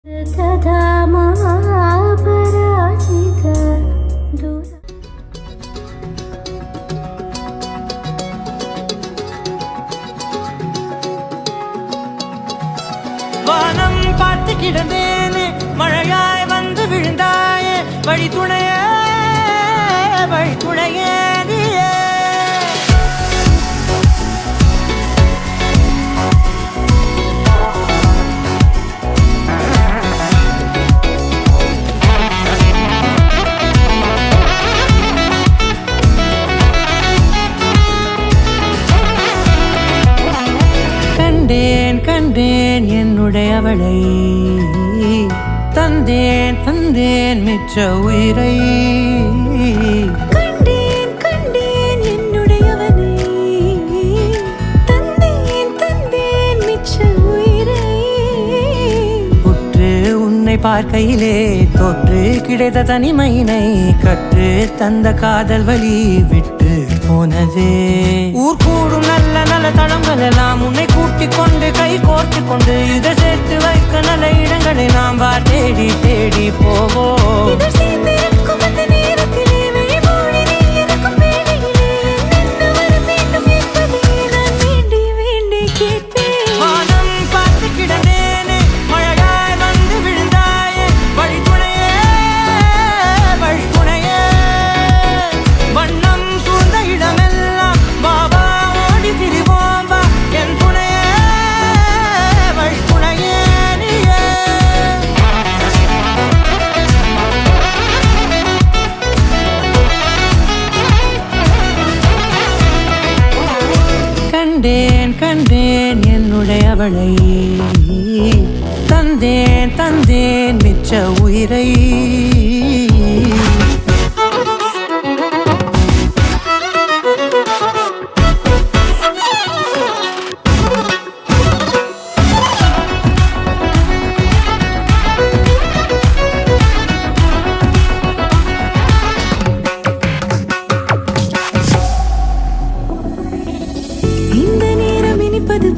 வானம் பார்த்து கிடந்தேனே, மழையாய் வந்து விழுந்தாயே, வழி துணையே நீயே. கண்டேன் என்னுடையவளை, தந்தேன் மிச்ச உயிரை. கண்டேன் என்னுடையவனை, தந்தேன் மிச்ச உயிரை. உற்று உன்னை பார்க்கையிலே தோற்று கிடைத்த தனிமையினை கற்று தந்த காதல் வழி விட்டு போனதே. ஊர் கூடும் நல்ல நல்ல தளங்கள் எல்லாம் உன்னை கூட்டிக் கொண்டு கை கோர்த்து கொண்டு இதை சேர்த்து வைக்க நல்ல இடங்களை நாம் தேடி தேடி போவோம். கண்டேன் என்னுடையவளை, தந்தேன் மிச்ச உயிரை.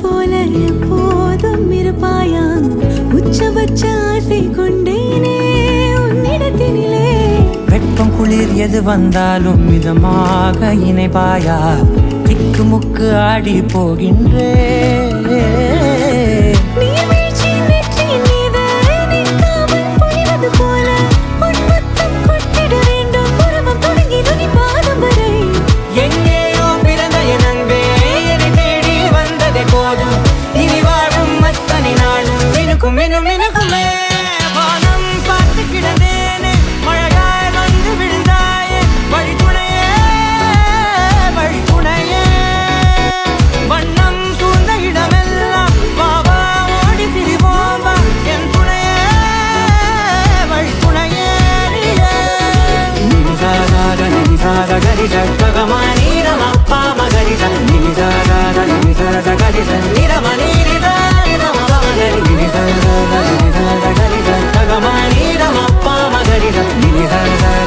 போல எப்போதும் இருப்பாயா, உச்சபட்ச ஆசை கொண்டேனே உன்னிடத்தினிலே. வெப்பம் குளிர் எது வந்தாலும் மிதமாக இணைப்பாயா, திக்கு முக்கு ஆடி போகின்றே. வானம் பார்த்து கிடந்தேனே, மழையாய் வந்து விழுந்தாயே, வழி துணையே. வண்ணம் சூழ்ந்த இடமெல்லாம் வாவா ஓடி திரிவோம் வா, என் துணையே வழி துணையே நீயே. நினிசாக நினிசாக கரிச ககமா நீரம பாம கரிச நினிசாக நினிசாக கரிச நிரம நீரிதா நிரம மகரி நினிசாக கரிச ககமா நீரம பாம கரிச நினிசாக